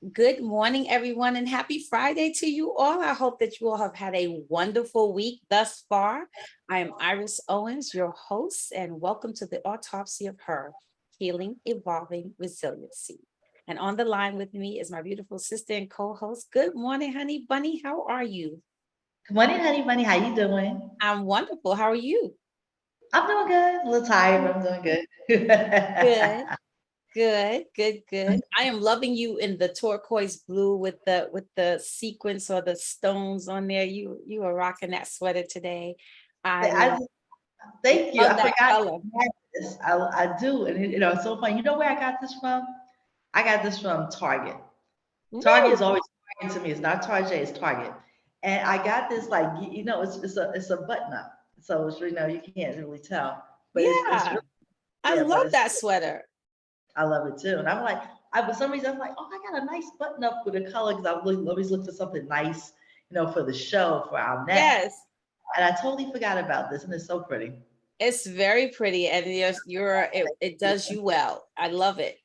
Good morning, everyone, and happy Friday to you all. I hope that you all have had a wonderful week thus far. I am Iris Owens, your host, and welcome to the Autopsy of Her, Healing, Evolving, Resiliency. And on the line with me is my beautiful sister and co-host. Good morning, honey bunny. How are you? Good morning, honey bunny. How you doing? I'm wonderful. How are you? I'm doing good. A little tired, but I'm doing good. Good. Good. I am loving you in the turquoise blue with the sequins or the stones on there. You are rocking that sweater today. I I thank you. love I that forgot color. to add this. I do, and it's so funny. You know where I got this from? I got this from Target. Target is Really? always Target to me. It's not Target, it's Target. And I got this like it's a button up, so you can't really tell, but it's Yeah. really I yeah, but love it's that sweater. I love it too. And I'm like, for some reason, I'm like, oh, I got a nice button up with a color because always look for something nice, for the show, for our neck. Yes. And I totally forgot about this, and it's so pretty. It's very pretty and it does you well. I love it.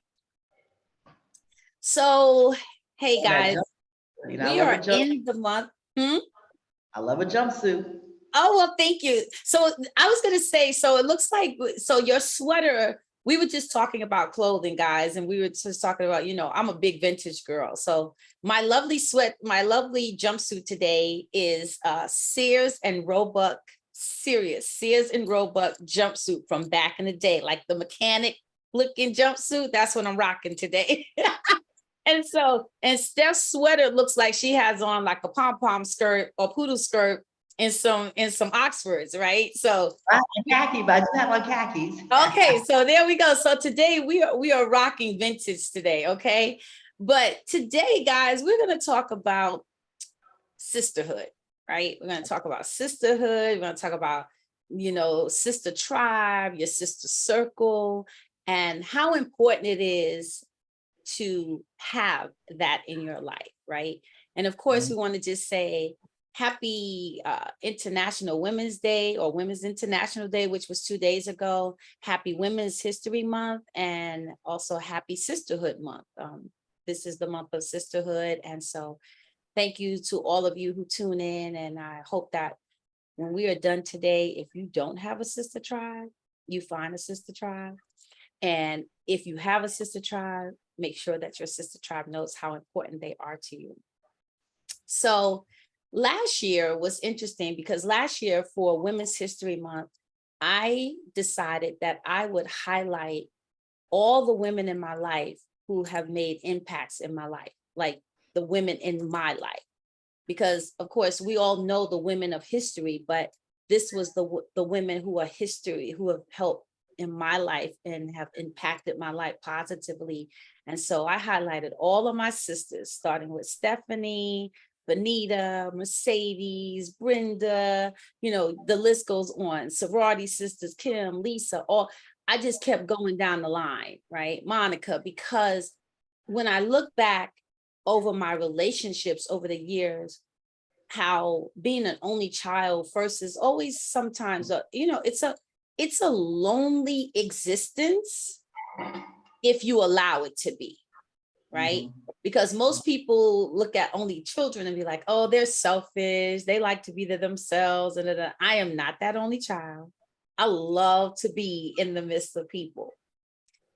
So, hey And that guys, jump, I we love a are jump. in the month. Hmm? I love a jumpsuit. Oh, well, thank you. So I was going to say, so it looks like, so your sweater, we were just talking about clothing, guys, and we were just talking about, I'm a big vintage girl. So my lovely jumpsuit today is Sears and Roebuck jumpsuit from back in the day, like the mechanic looking jumpsuit. That's what I'm rocking today. And Steph's sweater looks like she has on like a pom-pom skirt or poodle skirt in some Oxfords, right? So I have khaki, but I do have on khakis. okay, so there we go. So today we are rocking vintage today, okay? But today, guys, we're gonna talk about sisterhood, right? We're gonna talk about sisterhood. We're gonna talk about sister tribe, your sister circle, and how important it is to have that in your life, right? And of course, we want to just say happy International Women's Day or Women's International Day, which was 2 days ago. Happy Women's History Month and also happy Sisterhood Month. This is the month of sisterhood. And so thank you to all of you who tune in. And I hope that when we are done today, if you don't have a sister tribe, you find a sister tribe. And if you have a sister tribe, make sure that your sister tribe knows how important they are to you. So last year was interesting because last year for Women's History Month, I decided that I would highlight all the women in my life who have made impacts in my life, like the women in my life. Because of course we all know the women of history, but this was the women who are history, who have helped in my life and have impacted my life positively. And so I highlighted all of my sisters, starting with Stephanie, Benita, Mercedes, Brenda, the list goes on. Sorority sisters, Kim, Lisa, all. I just kept going down the line, right? Monica, because when I look back over my relationships over the years, how being an only child first is always sometimes it's a lonely existence if you allow it to be, right? Mhm. Because most people look at only children and be like, oh, they're selfish, they like to be there themselves, and I am not that only child. I love to be in the midst of people.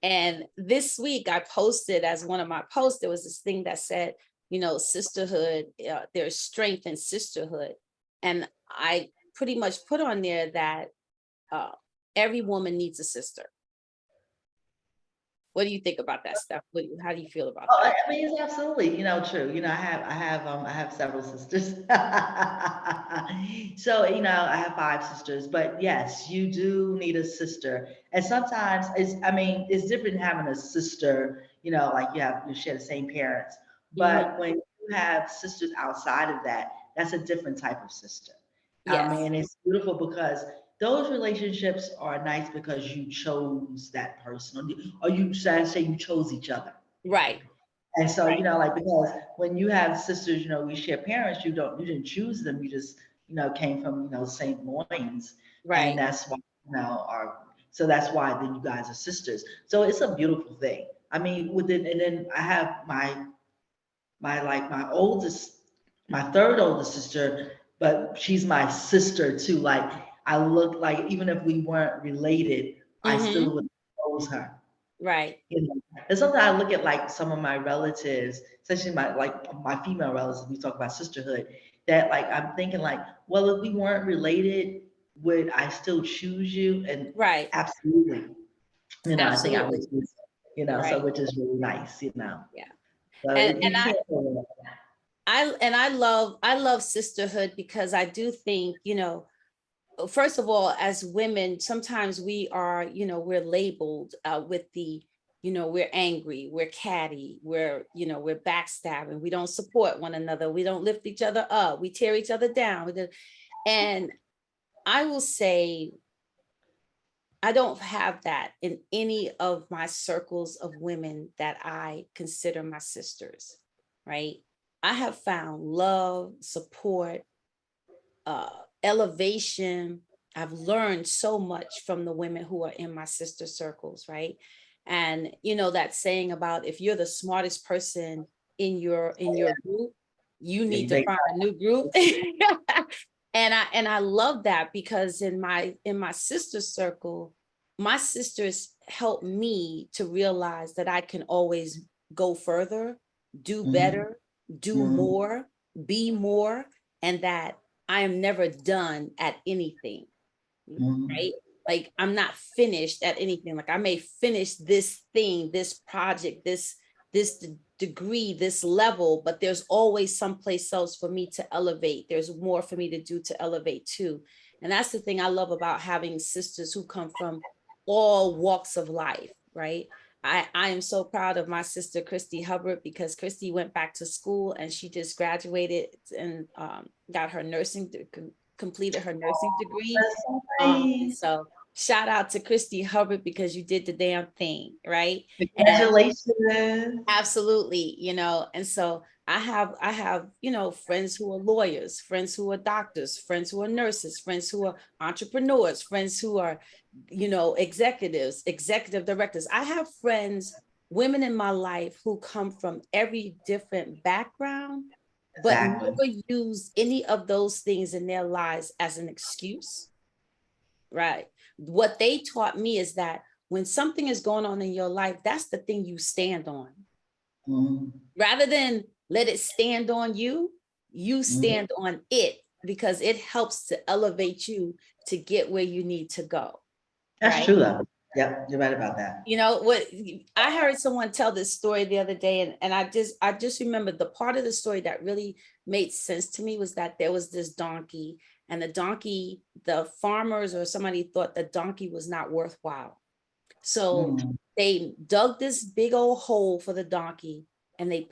And this week I posted, as one of my posts, there was this thing that said, sisterhood, there's strength in sisterhood. And I pretty much put on there that uh, every woman needs a sister. What do you think about that stuff? How do you feel about Oh, that? I mean, it's absolutely, true. I have several sisters. So, I have five sisters, but yes, you do need a sister. And sometimes it's different having a sister, like you share the same parents. Mhm. But when you have sisters outside of that, that's a different type of sister. Yes, And it's beautiful because those relationships are nice because you chose that person, or you should I say you chose each other. right, And so, right, like because when you have sisters, we share parents, you didn't choose them, you just, came from, same loins. And right. that's why, so that's why then you guys are sisters. So it's a beautiful thing. I mean, and then I have my my oldest, my third oldest sister, but she's my sister too. Like I look like, even if we weren't related, I still would expose her. Right. You know, and sometimes I look at like some of my relatives, especially my female relatives. We talk about sisterhood. That like I'm thinking like, well, if we weren't related, would I still choose you? And Right. absolutely, I think I would Absolutely. choose. So Right. which is really nice. Yeah. So And you can't go wrong. I love sisterhood because I do think, first of all, as women, sometimes we are, we're labeled with the, we're angry, we're catty, we're backstabbing, we don't support one another, we don't lift each other up, we tear each other down. And I will say, I don't have that in any of my circles of women that I consider my sisters, right? I have found love, support, uh, elevation. I've learned so much from the women who are in my sister circles, right? And that saying about, if you're the smartest person in your group, you Yeah, need you to make find a new group. And I love that, because in my sister circle, my sisters help me to realize that I can always go further, do mhm, better, do mhm, more, be more, and that I am never done at anything, mhm, right? Like, I'm not finished at anything. Like, I may finish this thing, this project, this degree, this level, but there's always someplace else for me to elevate. There's more for me to do to elevate too. And that's the thing I love about having sisters who come from all walks of life, right? I am so proud of my sister, Christy Hubbard, because Christy went back to school and she just graduated and got her completed her nursing degree. that's so And nice. so shout out to Christy Hubbard, because you did the damn thing, right? And Congratulations. absolutely, and so I have, friends who are lawyers, friends who are doctors, friends who are nurses, friends who are entrepreneurs, friends who are, executives, executive directors. I have friends, women in my life who come from every different background, but Exactly. never use any of those things in their lives as an excuse. Right. What they taught me is that when something is going on in your life, that's the thing you stand on. Mhm, Rather than let it stand on you, you mhm. stand on it, because it helps to elevate you to get where you need to go. That's Right. true though. Yep, you're right about that. What I heard someone tell this story the other day, and I just remembered the part of the story that really made sense to me was that there was this donkey, and the farmers or somebody thought the donkey was not worthwhile. So Mm, they dug this big old hole for the donkey, and they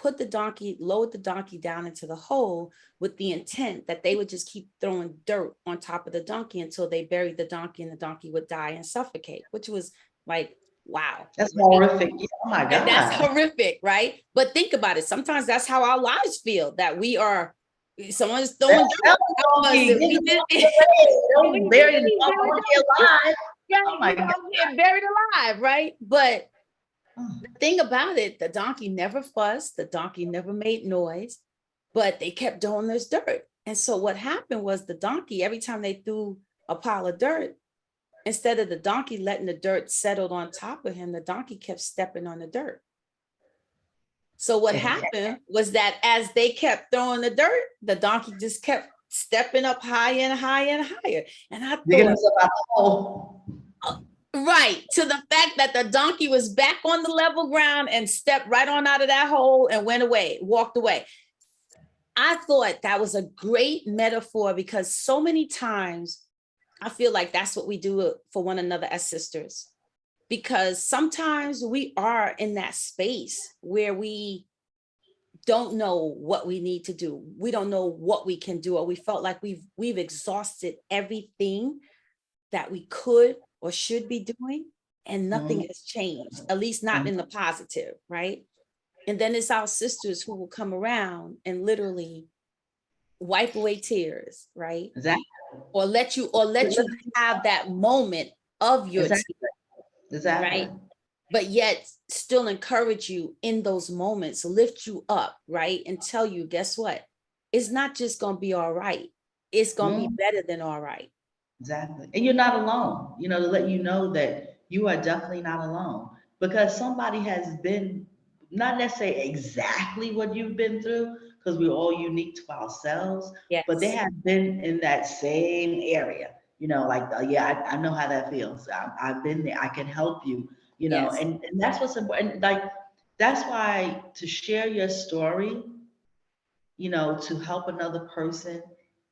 lowered the donkey down into the hole with the intent that they would just keep throwing dirt on top of the donkey until they buried the donkey and the donkey would die and suffocate, which was like, wow. that's Right? horrific. Yeah, oh my And that's God. horrific, right? But think about it. Sometimes that's how our lives feel, that someone's That throwing dirt that on us donkey, and get we the did donkey away. Don't bury the we donkey alive. yeah, Oh my God. getting buried alive, right? But Oh, the thing about it, the donkey never fussed, the donkey never made noise, but they kept doing this dirt. And so what happened was, the donkey, every time they threw a pile of dirt, instead of the donkey letting the dirt settle on top of him, the donkey kept stepping on the dirt. So what okay. happened was that as they kept throwing the dirt, the donkey just kept stepping up higher and higher and higher. And I Digging thought, himself out the hole. right, to the fact that the donkey was back on the level ground and stepped right on out of that hole and went away, walked away. I thought that was a great metaphor, because so many times I feel like that's what we do for one another as sisters. Because sometimes we are in that space where we don't know what we need to do. We don't know what we can do, or we felt like we've exhausted everything that we could or should be doing, and nothing Mhm, has changed, at least not mhm. in the positive, right? And then it's our sisters who will come around and literally wipe away tears, right? Exactly. Or let you have that moment of your Exactly. tears, Exactly. right? but yet still encourage you in those moments, lift you up, right? And tell you, guess what? It's not just going to be all right. It's going to be better than all right. Exactly. And you're not alone, to let you know that you are definitely not alone because somebody has been not necessarily exactly what you've been through because we're all unique to ourselves, but they Yes. have been in that same area, like, yeah, I know how that feels. I've been there. I can help you, Yes. and that's what's important. Like, that's why to share your story, to help another person,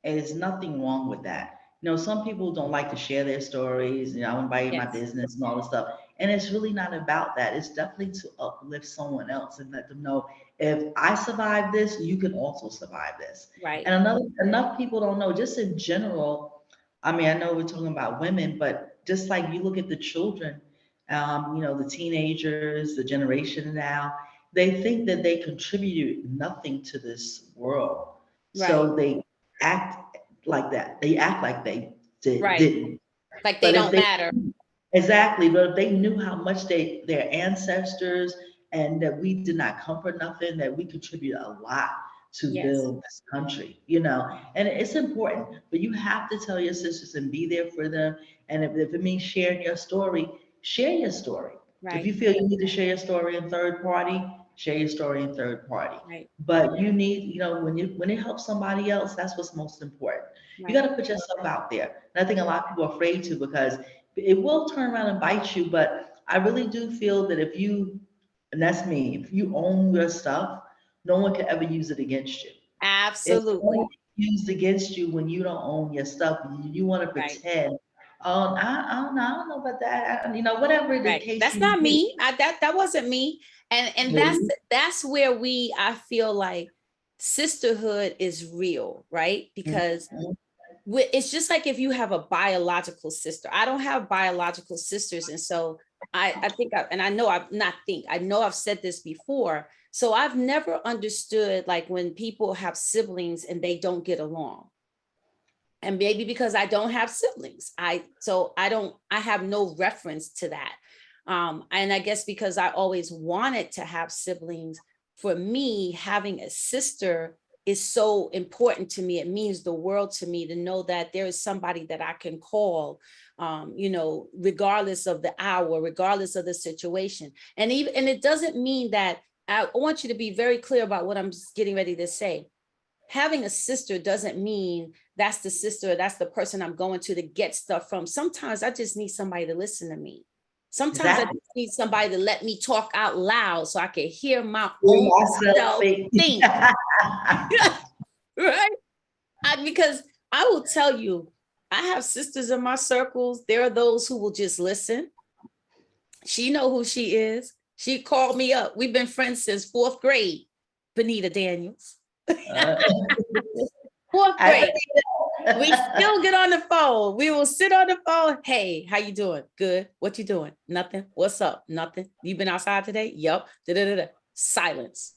and there's nothing wrong with that. Some people don't like to share their stories, everybody in my Yes. business and all this stuff. And it's really not about that. It's definitely to uplift someone else and let them know if I survive this, you can also survive this. Right. And enough people don't know, just in general. I mean, I know we're talking about women, but just like you look at the children, the teenagers, the generation now, they think that they contribute nothing to this world. Right. So they act like that. They act like they Right. didn't. Like they But if don't they matter. exactly, but if they knew how much their ancestors and that we did not come for nothing, that we contribute a lot to Yes. build this country, and it's important. But you have to tell your sisters and be there for them. And if it means sharing your story, share your story. If Right. you feel you need to share your story in third party, share your story in third party. Right. But you need, when it helps somebody else, that's what's most important. You got Right. to put yourself out there. And I think a lot of people are afraid to because it will turn around and bite you. But I really do feel that and that's me, if you own your stuff, no one can ever use it against you. It's only Absolutely. used against you when you don't own your stuff. You want to Right. pretend, oh, I don't know about that. Whatever the Right. case That's may not be. me. That wasn't me. And Yeah. that's where I feel like sisterhood is real, right? Because Mhm. it's just like if you have a biological sister. I don't have biological sisters. And so I think, and I know I've not think, I know I've said this before. So I've never understood like when people have siblings and they don't get along. And maybe because I don't have siblings, I have no reference to that. And I guess because I always wanted to have siblings, for me, having a sister is so important to me. It means the world to me to know that there is somebody that I can call, regardless of the hour, regardless of the situation. And it doesn't mean that. I want you to be very clear about what I'm getting ready to say. Having a sister doesn't mean that's the sister, that's the person I'm going to get stuff from. Sometimes I just need somebody to listen to me. Sometimes I Exactly. just need somebody to let me talk out loud so I can hear my Hear own myself self think. think. Right? Because I will tell you, I have sisters in my circles. There are those who will just listen. She know who she is. She called me up. We've been friends since fourth grade. Benita Daniels. Uh, Fourth I grade. We believe still get on the phone. We will sit on the phone. Hey, how you doing? Good. What you doing? Nothing. What's up? Nothing. You been outside today? Yep. Da-da-da-da. Silence.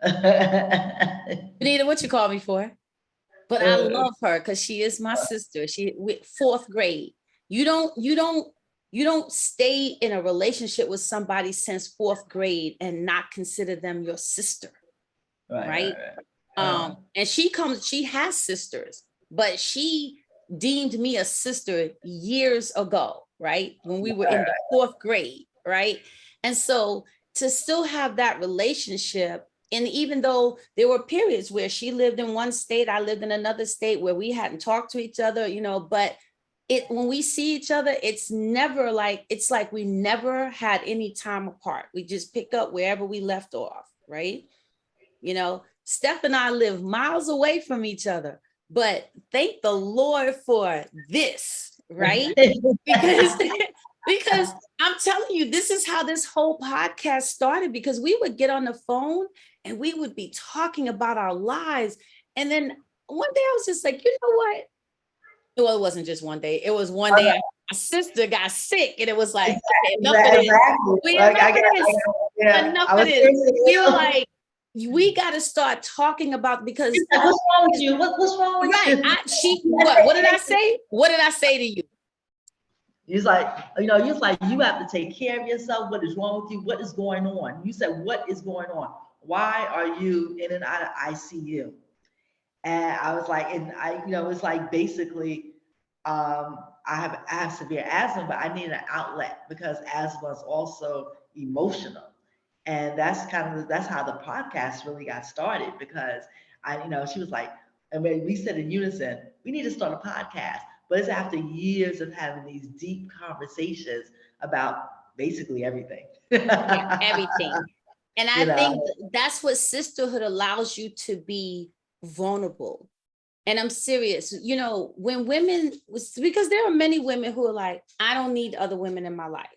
that. Benita, what you call me for? But I love her because she is my sister. She fourth grade. You don't, you don't, you don't stay in a relationship with somebody since fourth grade and not consider them your sister, Right, right? right, right. And she has sisters, but she deemed me a sister years ago, right? When we were in the fourth grade, right? And so to still have that relationship, and even though there were periods where she lived in one state, I lived in another state where we hadn't talked to each other, but when we see each other, it's like we never had any time apart. We just pick up wherever we left off, right? Steph and I live miles away from each other, but thank the Lord for this, right? Because because I'm telling you, this is how this whole podcast started, because we would get on the phone and we would be talking about our lives. And then one day I was just like, you know what? Well, it wasn't just one day. It was one day my sister got sick, and it was like, okay, enough of this. Exactly. Like Enough of this. yeah. Enough I of was this. We were like, we got to start talking about, because like, what's wrong with you? What's wrong with right. you? What did I say? What did I say to you? He's like, he's like, you have to take care of yourself. What is wrong with you? What is going on? You said, what is going on? Why are you in and out of ICU? And I was like, and it's like basically, I have severe asthma, but I need an outlet because asthma is also emotional. And that's how the podcast really got started because she was like, I mean, we said in unison, we need to start a podcast. But it's after years of having these deep conversations about basically everything. Yeah, everything. And I You know? think that's what sisterhood allows you to be vulnerable. And I'm serious, when women, because there are many women who are like, I don't need other women in my life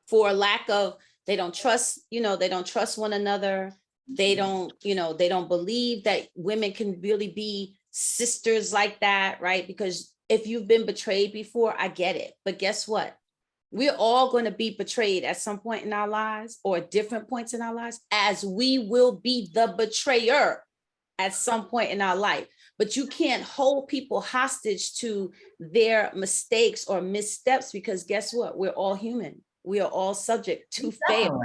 for lack of, they don't trust, they don't trust one another. They don't, they don't believe that women can really be sisters like that, right? Because if you've been betrayed before, I get it. But guess what? We're all going to be betrayed at some point in our lives or at different points in our lives, as we will be the betrayer at some point in our life. But you can't hold people hostage to their mistakes or missteps because guess what? We're all human. We are all subject to fail.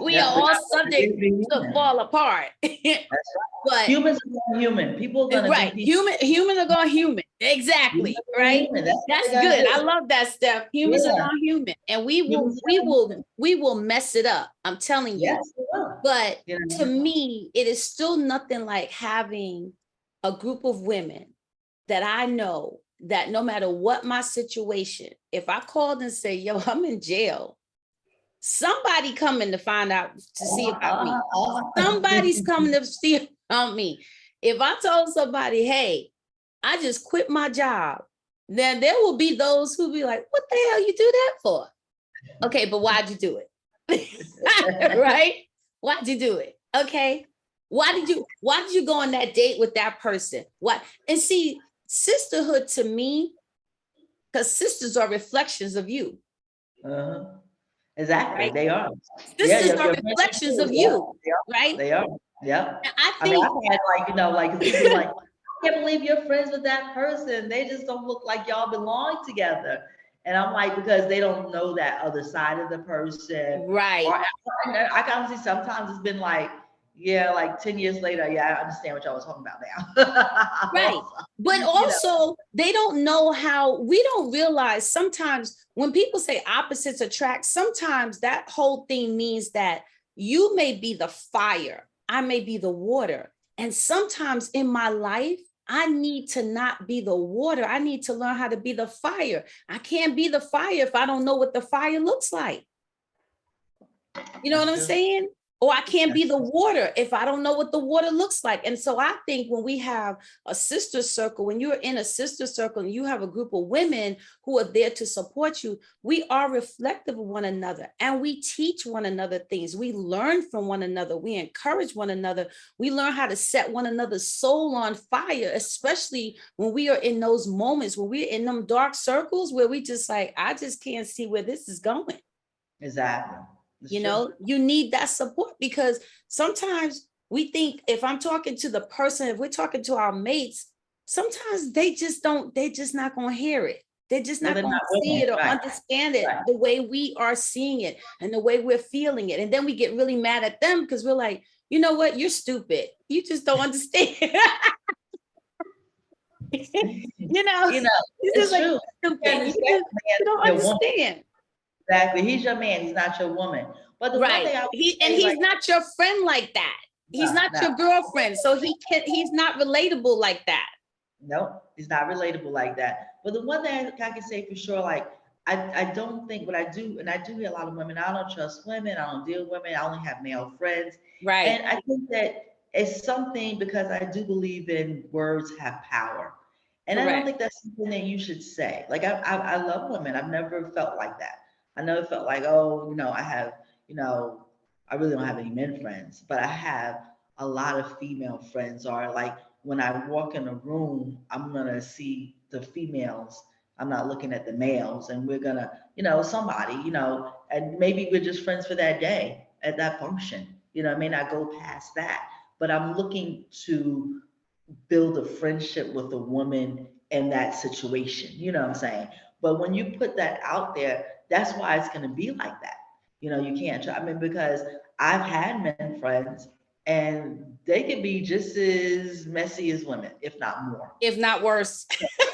We are all subject to fall apart. But humans are going human. People are gonna right. be people. Human are going human. Exactly. Right. That's good. I love that, Steph. Humans are going human. And we will mess it up. I'm telling you. Yes, but to me, it is still nothing like having a group of women that I know that no matter what my situation, if I called and say, yo, I'm in jail, somebody coming to find out to see about me. Somebody's coming to see about me. If I told somebody, hey, I just quit my job, then there will be those who be like, what the hell you do that for? Okay, but why'd you do it? Right? Why'd you do it? Okay. Why did you go on that date with that person? What? And see, sisterhood to me, because sisters are reflections of you. Exactly. Right? They are. Sisters are reflections of you. Right? They are. Yeah. I think I've had like people like, I can't believe you're friends with that person. They just don't look like y'all belong together. And I'm like, because they don't know that other side of the person. Right. Or I can honestly, sometimes it's been like, yeah, like 10 years later, yeah, I understand what y'all was talking about now. Right. But also, they don't know how, we don't realize sometimes when people say opposites attract, sometimes that whole thing means that you may be the fire, I may be the water. And sometimes in my life, I need to not be the water. I need to learn how to be the fire. I can't be the fire if I don't know what the fire looks like. You know what I'm saying? Or I can't be the water if I don't know what the water looks like. And so I think when we have a sister circle, when you're in a sister circle and you have a group of women who are there to support you, we are reflective of one another and we teach one another things. We learn from one another. We encourage one another. We learn how to set one another's soul on fire, especially when we are in those moments, when we're in them dark circles where we just like, I just can't see where this is going. Exactly. You need that support because sometimes we think if I'm talking to the person, if we're talking to our mates, sometimes they're just not going to hear it. They're just not going to see it or understand it the way we are seeing it and the way we're feeling it. And then we get really mad at them because we're like, you know what? You're stupid. You just don't understand. It's just like, true. Stupid. You don't understand. Exactly. He's your man. He's not your woman. But the one thing he's not your friend like that. He's not your girlfriend. So he's not relatable like that. Nope, he's not relatable like that. But the one thing I can say for sure, like I don't think what I do, and I do hear a lot of women, I don't trust women, I don't deal with women, I only have male friends. Right. And I think that it's something because I do believe in words have power. And I don't think that's something that you should say. Like I love women. I've never felt like that. I never felt like, oh, I have, I really don't have any men friends, but I have a lot of female friends. Or like when I walk in a room, I'm gonna see the females. I'm not looking at the males, and we're gonna, somebody, and maybe we're just friends for that day at that function. I may not go past that, but I'm looking to build a friendship with a woman in that situation. You know what I'm saying? But when you put that out there, that's why it's going to be like that. You can't try. I mean, because I've had men friends and they could be just as messy as women, if not more. If not worse.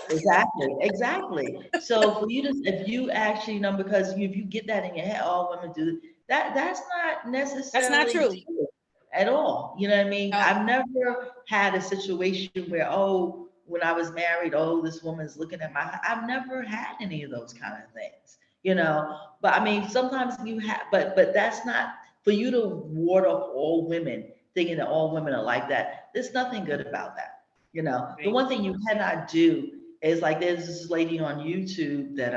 Exactly, exactly. So for you to, if you actually know, because if you get that in your head, all women do that, that's not That's not necessarily true. true at all. You know what I mean? No. I've never had a situation where, oh, when I was married, oh, this woman's looking at my, I've never had any of those kind of things, But I mean, sometimes you have, but that's not, for you to ward off all women, thinking that all women are like that. There's nothing good about that. The Right. one thing you cannot do is, like, there's this lady on YouTube that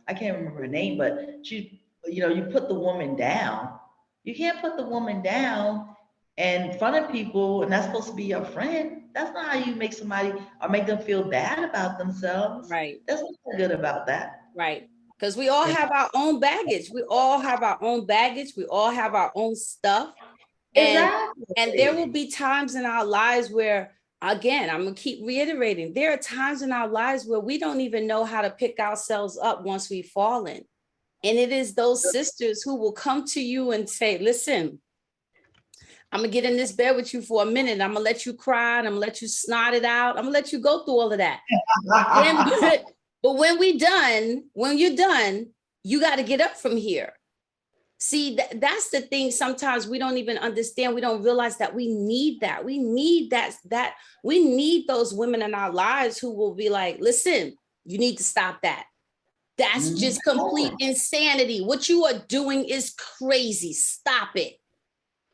I can't remember her name, but she, you put the woman down. You can't put the woman down in front of people, and that's supposed to be your friend. That's not how you make somebody or make them feel bad about themselves. Right. There's nothing good about that. Right. Because we all have our own baggage. We all have our own baggage. We all have our own stuff. Exactly. And there will be times in our lives where, again, I'm going to keep reiterating, there are times in our lives where we don't even know how to pick ourselves up once we've fallen. And it is those sisters who will come to you and say, listen, I'm going to get in this bed with you for a minute. I'm going to let you cry and I'm going to let you snot it out. I'm going to let you go through all of that. But when you're done, you got to get up from here. See, that's the thing. Sometimes we don't even understand. We don't realize that we need that. We need that we need those women in our lives who will be like, listen, you need to stop that. That's just complete insanity. What you are doing is crazy. Stop it.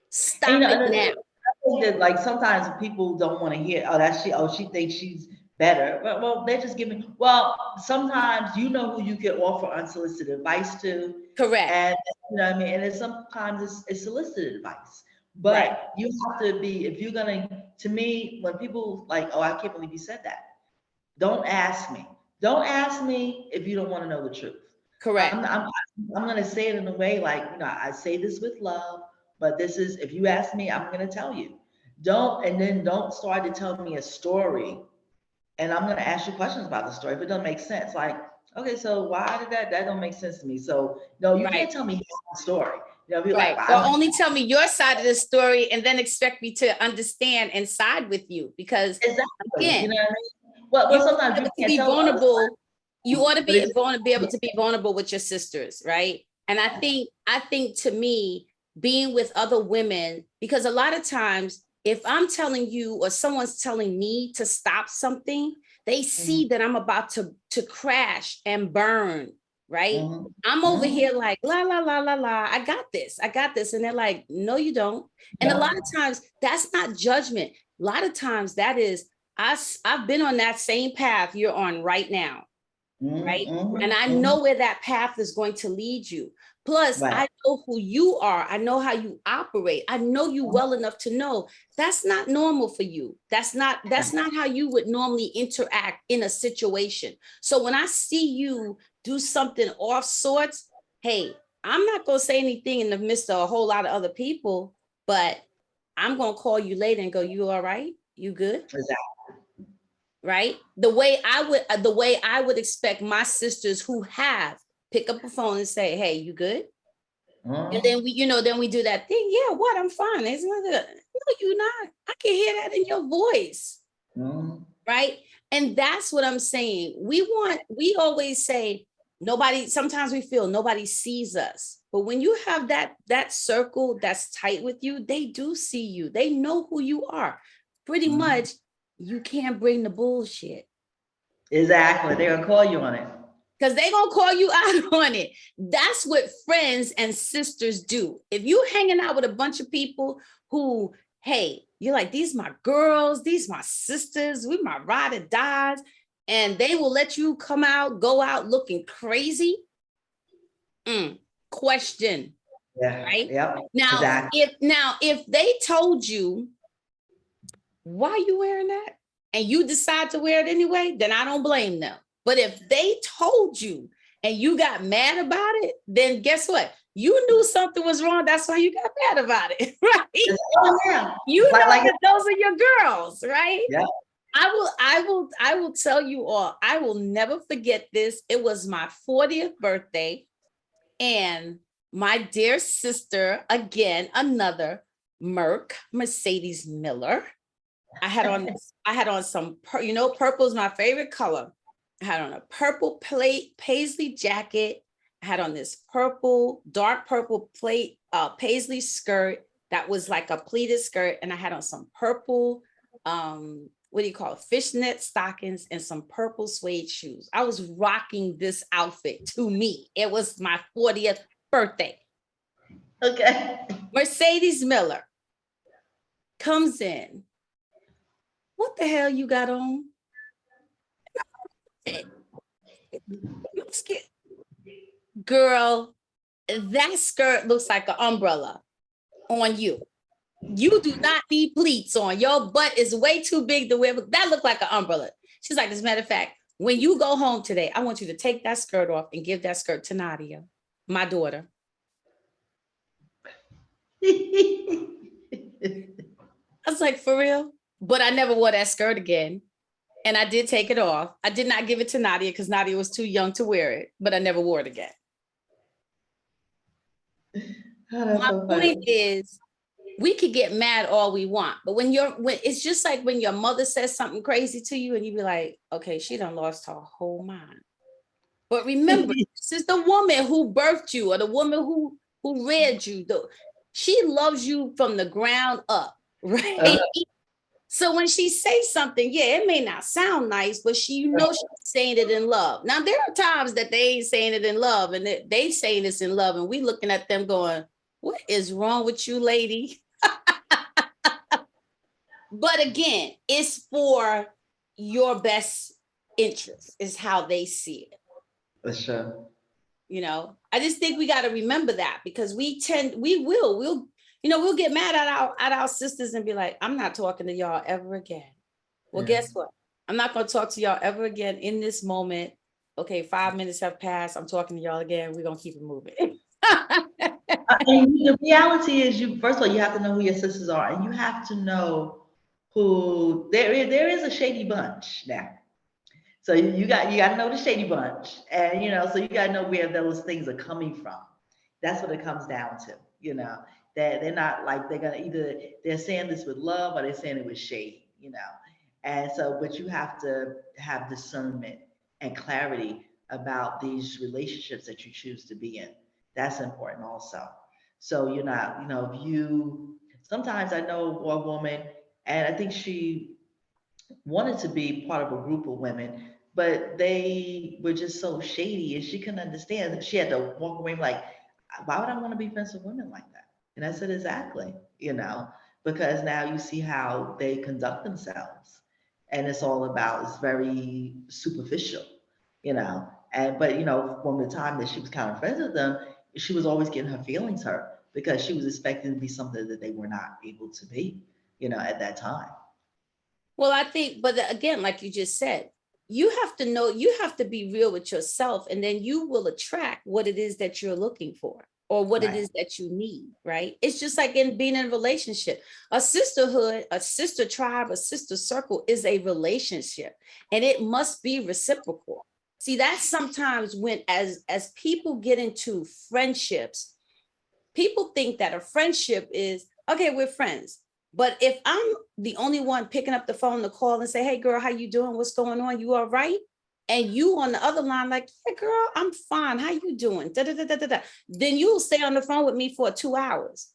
Stop it now. I think that, like, sometimes people don't want to hear, she thinks she's better. Well, they're just giving. Well, sometimes who you can offer unsolicited advice to. Correct. And what I mean, and sometimes it's solicited advice. But you have to be, if you're gonna, to me, when people like, oh, I can't believe you said that. Don't ask me. Don't ask me if you don't want to know the truth. Correct. I'm gonna say it in a way like, I say this with love, but this is, if you ask me, I'm gonna tell you. Don't start to tell me a story, and I'm gonna ask you questions about the story if it doesn't make sense. Like, okay, so why did that don't make sense to me? So no, you can't tell me the story. Be like, or only tell me your side of the story and then expect me to understand and side with you, because exactly. Again, you know what I mean? Well, sometimes you can't be tell vulnerable. You ought to be able to be vulnerable with your sisters, right? And I think to me, being with other women, because a lot of times, if I'm telling you or someone's telling me to stop something, they see that I'm about to crash and burn, right? I'm over here like, la, la, la, la, la, I got this. And they're like, no, you don't. And a lot of times that's not judgment. A lot of times that is, I've been on that same path you're on right now, right? And I know where that path is going to lead you. Plus, I know who you are. I know how you operate. I know you well enough to know that's not normal for you. That's not how you would normally interact in a situation. So when I see you do something off sorts, hey, I'm not going to say anything in the midst of a whole lot of other people, but I'm going to call you later and go, you all right? You good? Exactly. Right? The way I would expect my sisters who have pick up a phone and say, hey, you good? And then we do that thing. Yeah, what? I'm fine. It's not good. No, you're not. I can hear that in your voice. Right? And that's what I'm saying. We always say sometimes we feel nobody sees us. But when you have that circle that's tight with you, they do see you. They know who you are. Pretty much, you can't bring the bullshit. Exactly. They're going to call you on it. Because they're going to call you out on it. That's what friends and sisters do. If you're hanging out with a bunch of people who, hey, you're like, these my girls, these my sisters, we my ride or dies, and they will let you go out looking crazy. Question. Yeah. Right? Yep. Now, exactly. if they told you, why are you wearing that? And you decide to wear it anyway, then I don't blame them. But if they told you and you got mad about it, then guess what? You knew something was wrong. That's why you got mad about it, right? Oh, yeah. You know that those are your girls, right? Yeah. I will tell you all, I will never forget this. It was my 40th birthday, and my dear sister, again, another Mercedes Miller. I had on some, purple is my favorite color. I had on a purple paisley jacket. I had on this dark purple paisley skirt that was like a pleated skirt. And I had on some purple, what do you call it? Fishnet stockings and some purple suede shoes. I was rocking this outfit to me. It was my 40th birthday. Okay. Mercedes Miller comes in. What the hell you got on? Girl, that skirt looks like an umbrella on you. You do not need pleats on. Your butt is way too big to wear. That looked like an umbrella. She's like, as a matter of fact, when you go home today, I want you to take that skirt off and give that skirt to Nadia, my daughter. I was like, for real? But I never wore that skirt again. And I did take it off. I did not give it to Nadia because Nadia was too young to wear it, but I never wore it again. My point is, we could get mad all we want, but when it's just like when your mother says something crazy to you and you be like, okay, she done lost her whole mind. But remember, this is the woman who birthed you, or the woman who reared you. She loves you from the ground up, right? So when she says something, yeah, it may not sound nice, but she's saying it in love. Now, there are times that they ain't saying it in love, and they saying this in love, and we looking at them going, what is wrong with you, lady? But again, it's for your best interest, is how they see it. For sure. I just think we got to remember that, because we'll get mad at our sisters and be like, I'm not talking to y'all ever again. Well, guess what? I'm not going to talk to y'all ever again in this moment. Okay, 5 minutes have passed. I'm talking to y'all again. We're going to keep it moving. And the reality is, first of all, you have to know who your sisters are, and you have to know who there is a shady bunch now. So you got to know the shady bunch, and so you got to know where those things are coming from. That's what it comes down to. That they're not like they're saying this with love or they're saying it with shade. And so, but you have to have discernment and clarity about these relationships that you choose to be in. That's important also. So you're not, sometimes I know a woman, and I think she wanted to be part of a group of women, but they were just so shady, and she couldn't understand that she had to walk away like, why would I want to be friends with women like that? And I said, exactly, because now you see how they conduct themselves, and it's very superficial, but from the time that she was kind of friends with them, she was always getting her feelings hurt because she was expecting to be something that they were not able to be, at that time. Well, I think, but again, like you just said, you have to know, you have to be real with yourself, and then you will attract what it is that you're looking for, or what it is that you need, right? It's just like in being in a relationship. A sisterhood, a sister tribe, a sister circle is a relationship, and it must be reciprocal. See, that's sometimes when, as people get into friendships, people think that a friendship is, okay, we're friends. But if I'm the only one picking up the phone to call and say, hey, girl, how you doing? What's going on? You all right? And you on the other line like, yeah, girl, I'm fine. How you doing? Da, da, da, da, da, da. Then you'll stay on the phone with me for 2 hours.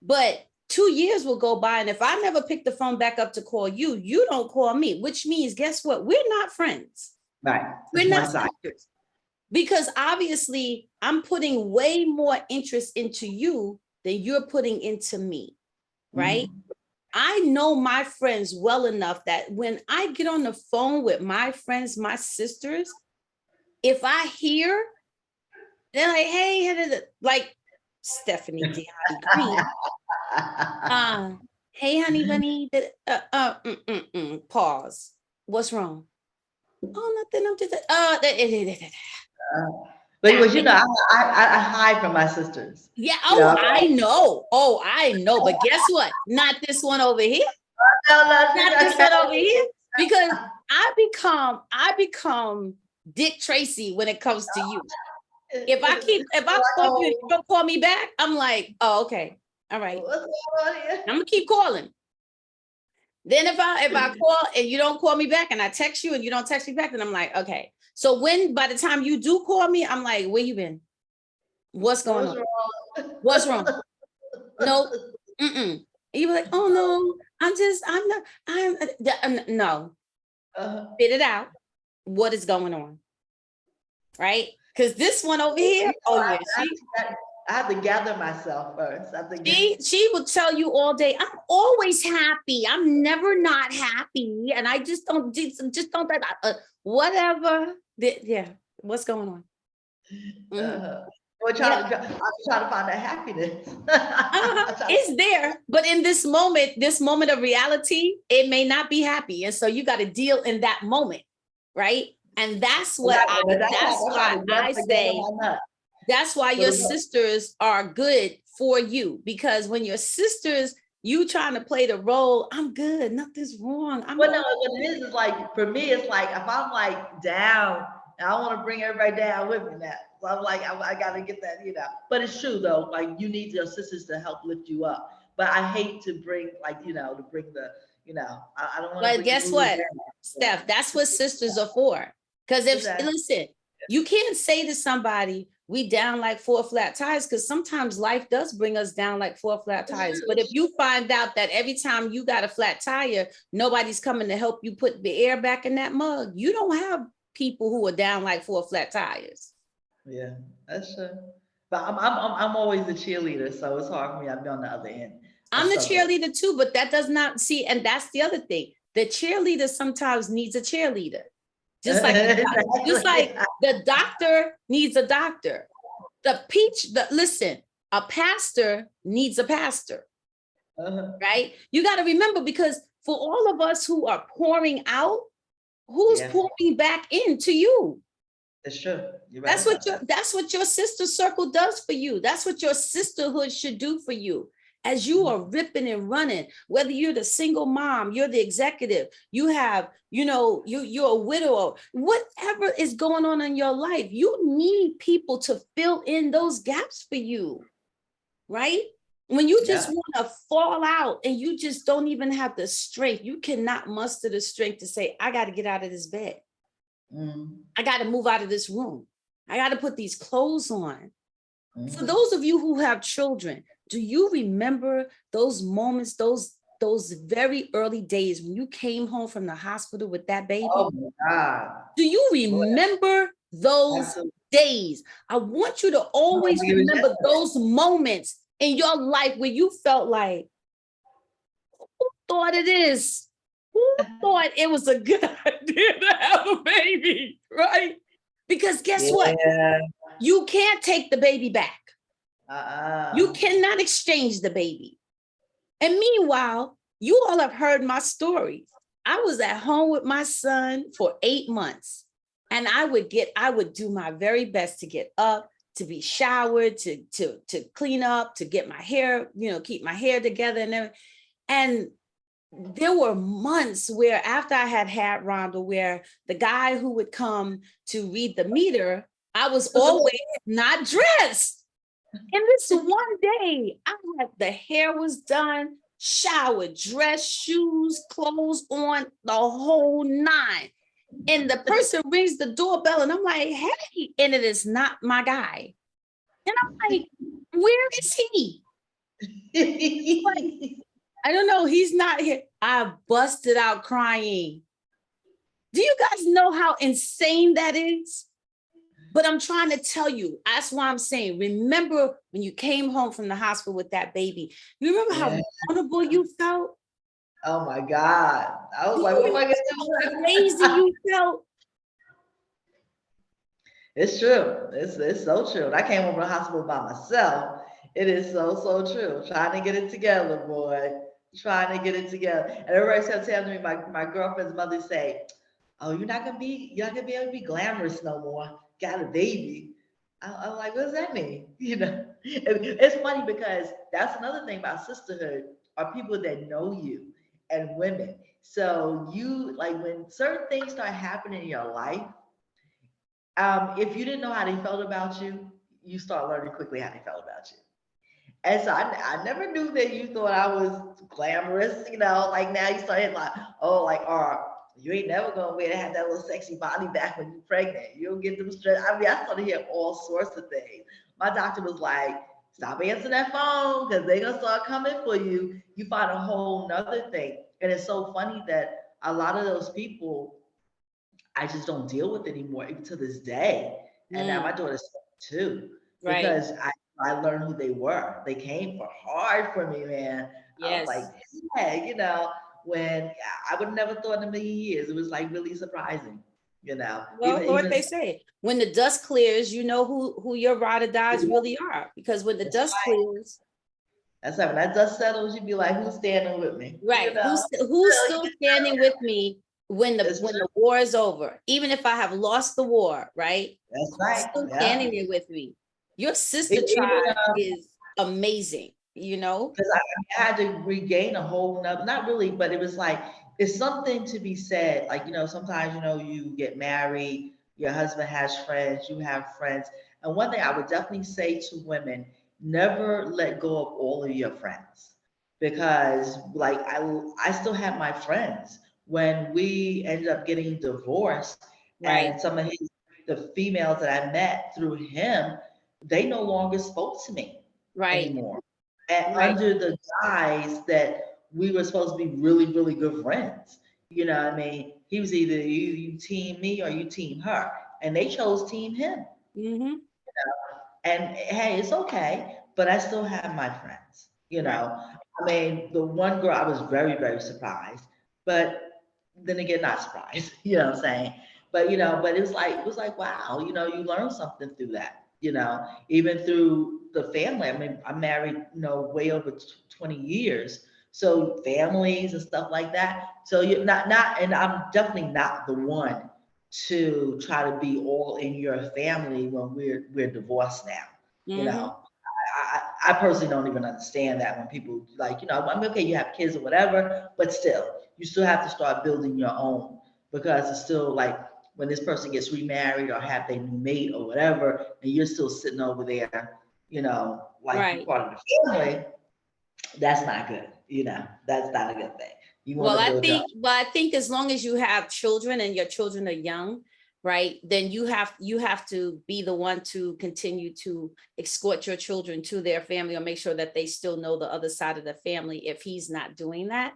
But 2 years will go by. And if I never pick the phone back up to call you, you don't call me, which means, guess what? We're not friends. Right. We're not sisters. Because obviously I'm putting way more interest into you than you're putting into me. Right? Mm-hmm. I know my friends well enough that when I get on the phone with my friends, my sisters, if I hear, they're like, hey, like Stephanie D. Hey, honey bunny, pause. What's wrong? Oh, nothing. I'm just, but I hide from my sisters. Yeah. Oh, I know. Oh, I know. But guess what? Not this one over here. No, not this one over here. because I become Dick Tracy when it comes to you. If I call you and you don't call me back, I'm like, oh, okay. All right. What's going on here? I'm gonna keep calling. Then if I call and you don't call me back and I text you and you don't text me back, then I'm like, okay. So when by the time you do call me, I'm like, where you been? What's going on? Wrong? What's wrong? Nope. And you be like, oh no, no. Spit it out. What is going on? Right? Because this one over here, oh yeah, I have to gather myself first. she will tell you all day, I'm always happy. I'm never not happy. And I just don't whatever. Yeah. What's going on? I'm trying to find that happiness. It's there, but in this moment of reality, it may not be happy. And so you got to deal in that moment, right? And that's why I say that's why your sisters are good for you, because when your sisters, you trying to play the role, I'm good, nothing's wrong. Well, no, what it is like, for me, it's like, if I'm like down, I want to bring everybody down with me now. So I'm like, I got to get that, But it's true though, like you need your sisters to help lift you up. But I hate to bring like, to bring the, I don't want to. But guess what, Steph, that's what sisters are for. Because listen, you can't say to somebody, we down like 4 flat tires, because sometimes life does bring us down like 4 flat tires. But if you find out that every time you got a flat tire, nobody's coming to help you put the air back in that mug, you don't have people who are down like 4 flat tires. Yeah, that's true. But I'm always the cheerleader, so it's hard for me. I'll be on the other end. I'm the cheerleader too, but that does not see, and that's the other thing. The cheerleader sometimes needs a cheerleader. Just like the doctor needs a doctor. Listen, a pastor needs a pastor. Right? You got to remember, because for all of us who are pouring out, who's pouring back into you? That's true. That's what your sister circle does for you. That's what your sisterhood should do for you. As you are ripping and running, whether you're the single mom, you're the executive, you have, you're a widow, whatever is going on in your life, you need people to fill in those gaps for you, right? When you just want to fall out and you just don't even have the strength, you cannot muster the strength to say, I got to get out of this bed. I got to move out of this room. I got to put these clothes on. For those of you who have children, do you remember those moments, those very early days when you came home from the hospital with that baby? Oh my God. Do you remember those days? I want you to always remember those moments in your life where you felt like, who thought it is? Who thought it was a good idea to have a baby, right? Because guess what? You can't take the baby back. You cannot exchange the baby. And meanwhile, you all have heard my stories. I was at home with my son for 8 months, and I would do my very best to get up, to be showered, to clean up, to get my hair, keep my hair together and everything. And there were months where after I had Rhonda, where the guy who would come to read the meter, I was always not dressed. And this one day, the hair was done, showered, dressed, shoes, clothes on, the whole 9. And the person rings the doorbell and I'm like, hey, and it is not my guy. And I'm like, where is he? Like, I don't know, he's not here. I busted out crying. Do you guys know how insane that is? But I'm trying to tell you, that's why I'm saying, remember when you came home from the hospital with that baby, you remember how vulnerable you felt? Oh my God. I was like, what am I going to do? How crazy you felt. It's true. It's so true. I came home from the hospital by myself. It is so true. Trying to get it together, boy. Trying to get it together. And everybody started telling me, my girlfriend's mother say, oh, you're not gonna be able to be glamorous no more. Got a baby. I'm like, what does that mean? It's funny because that's another thing about sisterhood, are people that know you and women. So you like when certain things start happening in your life, if you didn't know how they felt about you, you start learning quickly how they felt about you. And so I never knew that you thought I was glamorous, like now you start hitting like, oh, like, or you ain't never gonna be able to have that little sexy body back when you're pregnant. You'll get them stress. I mean, I started hearing all sorts of things. My doctor was like, stop answering that phone because they're gonna start coming for you. You find a whole nother thing. And it's so funny that a lot of those people I just don't deal with anymore, even to this day. And now my Mm, daughter's too, right. because I learned who they were. They came for hard for me, man. I was like, Yes. yeah, when I would have never thought in a million years. It was like really surprising, Well, even Lord, even they say when the dust clears, you know who your ride or dies really are. Because when the that's dust right. clears, That's right. When that dust settles, you'd be like, who's standing with me? right, who's So still standing with me when the it's when true. the war is over? Even if I have lost the war, right? That's Who's right. still Yeah. standing there with me? Your sister Even tribe is amazing, you know? because I had to regain a whole nother, not really, but it was like it's something to be said. Like, sometimes you get married, your husband has friends, you have friends. And one thing I would definitely say to women, never let go of all of your friends. Because like I still have my friends. When we ended up getting divorced Right, and some of the females that I met through him, they no longer spoke to me right, anymore and right, under the guise that we were supposed to be really, really good friends. You know what I mean? He was either you team me or you team her. And they chose team him. mm-hmm, And hey, it's okay, but I still have my friends, right. I mean, the one girl I was very, very surprised, but then again, not surprised, you know what I'm saying? But but it was like, wow, you learn something through that, even through the family. I mean, I'm married, way over 20 years. So families and stuff like that. So you're not, and I'm definitely not the one to try to be all in your family when we're divorced now. You Mm-hmm. know, I personally don't even understand that when people like, I mean, okay, you have kids or whatever, but still, you still have to start building your own because it's still like when this person gets remarried or have their new mate or whatever, and you're still sitting over there, like you're Right. part of the family, that's not good. That's not a good thing. You want Well, to build your I think as long as you have children and your children are young, right, then you have to be the one to continue to escort your children to their family or make sure that they still know the other side of the family if he's not doing that.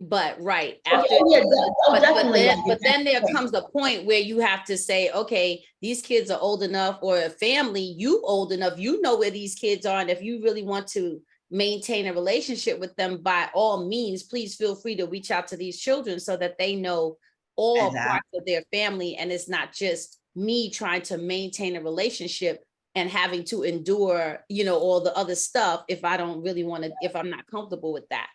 But right oh, after, oh yeah, oh but but definitely then like but at that then there point. comes a point where you have to say, okay, these kids are old enough, or a family, you old enough, you know where these kids are, and if you really want to maintain a relationship with them, by all means, please feel free to reach out to these children so that they know all Exactly. parts of their family, and it's not just me trying to maintain a relationship and having to endure, all the other stuff if I don't really want to, if I'm not comfortable with that.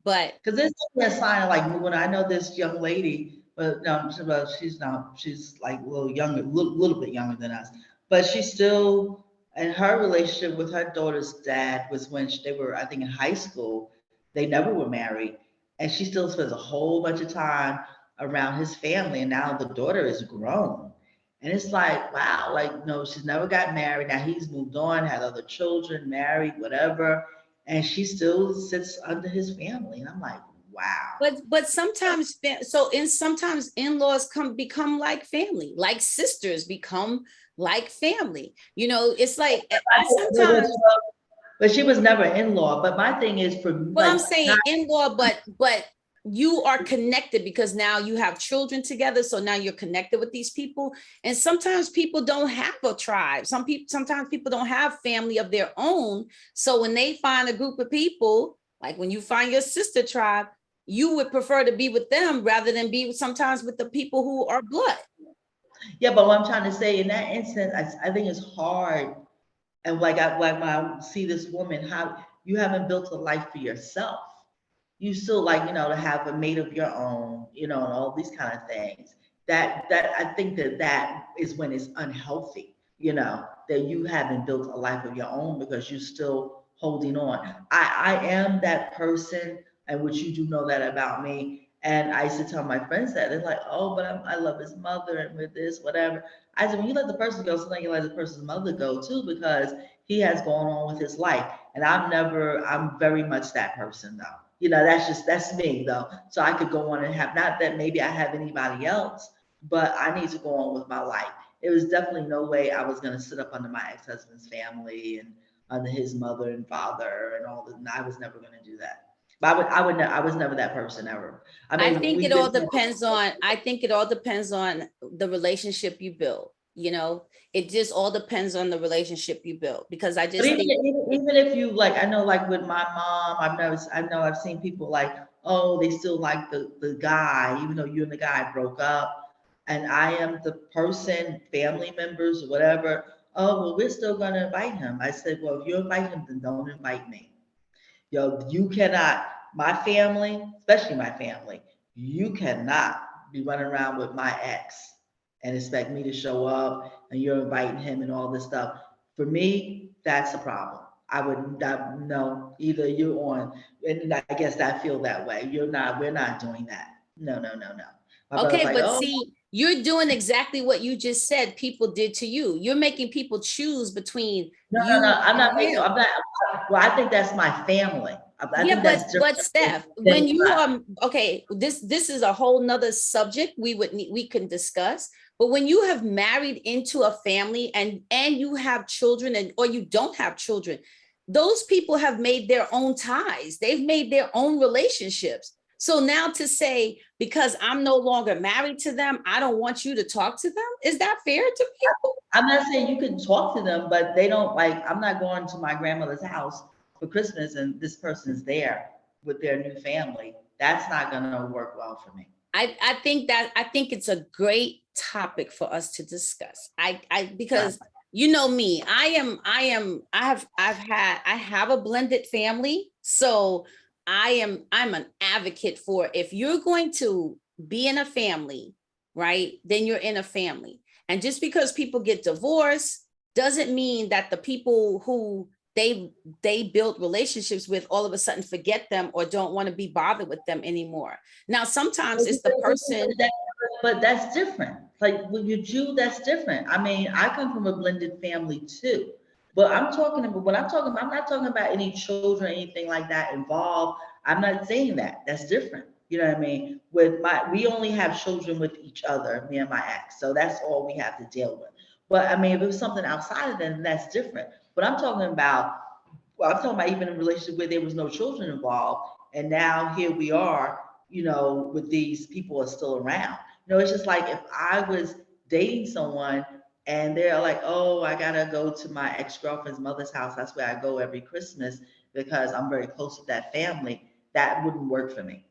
But Because there's definitely a sign of like when I know this young lady, but no, well, she's not. She's like a little younger, little bit younger than us, but she's still. And her relationship with her daughter's dad was when they were, I think, in high school. They never were married, and she still spends a whole bunch of time around his family. And now the daughter is grown, and it's like, wow, like no, she's never got married. Now he's moved on, had other children, married, whatever, and she still sits under his family. And I'm like, wow. but sometimes sometimes in-laws become like family, like sisters become like family. It's like I sometimes, But she was never in-law. But my thing is for well, I'm like saying not in-law, but you are connected because now you have children together. So now you're connected with these people. And sometimes people don't have a tribe. Sometimes people don't have family of their own. So when they find a group of people, like when you find your sister tribe, you would prefer to be with them rather than be sometimes with the people who are blood. yeah, but what I'm trying to say in that instance, I think it's hard. And like when I see this woman, how you haven't built a life for yourself. You still like, to have a mate of your own, and all these kind of things. That I think that is when it's unhealthy, that you haven't built a life of your own because you're still holding on. I am that person and which you do know that about me. And I used to tell my friends that. They're like, oh, but I love his mother and with this, whatever. I said, when you let the person go, sometimes you let the person's mother go too, because he has gone on with his life. And I'm very much that person though. You know, that's me though. So I could go on and have, not that maybe I have anybody else, but I need to go on with my life. It was definitely no way I was going to sit up under my ex-husband's family and under his mother and father and all that. And I was never going to do that. But I was never that person ever. I I mean, think we've it been all depends on, I think it all depends on the relationship you build, you know, it just all depends on the relationship you build, because I but just think, even if you like, I know like with my mom, I know I've seen people like, oh, they still like the guy, even though you and the guy broke up. And I am the person, family members, whatever. Oh, well, we're still gonna invite him. I said, well, if you invite him, then don't invite me. Yo, you cannot, my family, especially my family, you cannot be running around with my ex and expect me to show up and you're inviting him and all this stuff. For me, that's a problem. I would not, no, either you're on, and I guess I feel that way. We're not doing that. No, no, no, no. My brother's okay, like, but oh, see, you're doing exactly what you just said people did to you. You're making people choose between no, no, no, you I'm not and making, him. well, I think that's my family. I Yeah, think that's but different Steph, than when you are, okay, this is a whole nother subject we can discuss. But when you have married into a family and you have children, and or you don't have children, those people have made their own ties. They've made their own relationships. So now to say, because I'm no longer married to them, I don't want you to talk to them, is that fair to people? I'm not saying you can talk to them, but they don't like, I'm not going to my grandmother's house for Christmas and this person's there with their new family. That's not gonna work well for me. I think it's a great topic for us to discuss. Because you know me, I have a blended family. So I'm an advocate for, if you're going to be in a family, right, then you're in a family. And just because people get divorced doesn't mean that the people who they built relationships with all of a sudden forget them or don't want to be bothered with them anymore. Now, sometimes it's the person. But that's different. Like when you're Jew, that's different. I mean, I come from a blended family too. But I'm talking about when I'm talking about, I'm not talking about any children, anything like that involved. I'm not saying that. That's different. You know what I mean? We only have children with each other, me and my ex. So that's all we have to deal with. But I mean, if it was something outside of them, that's different. But I'm talking about, well, I'm talking about even in a relationship where there was no children involved, and now here we are, you know, with these people are still around. You know, it's just like if I was dating someone and they're like, oh, I gotta go to my ex-girlfriend's mother's house. That's where I go every Christmas because I'm very close with that family. That wouldn't work for me.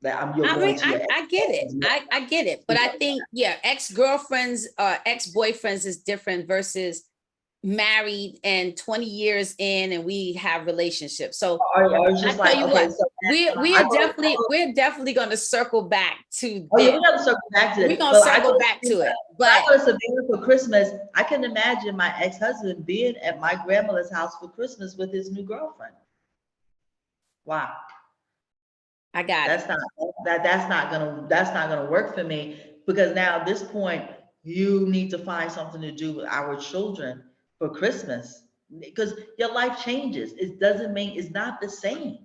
That you're I going mean, to your I get it. ex-girlfriend's mother. I get it. But I think, yeah, ex-girlfriends, ex-boyfriends is different versus married and 20 years in and we have relationships. So Or it's I just tell like, you okay, what, so I go, we're definitely going to circle back to oh yeah, this. we gotta circle back to We're that. going to But I go circle to back to it. when I But go to Savannah for Christmas, I can imagine my ex-husband being at my grandmother's house for Christmas with his new girlfriend. Wow, I got it. that's not that's not gonna work for me because now at this point you need to find something to do with our children for Christmas because your life changes. It doesn't mean it's not the same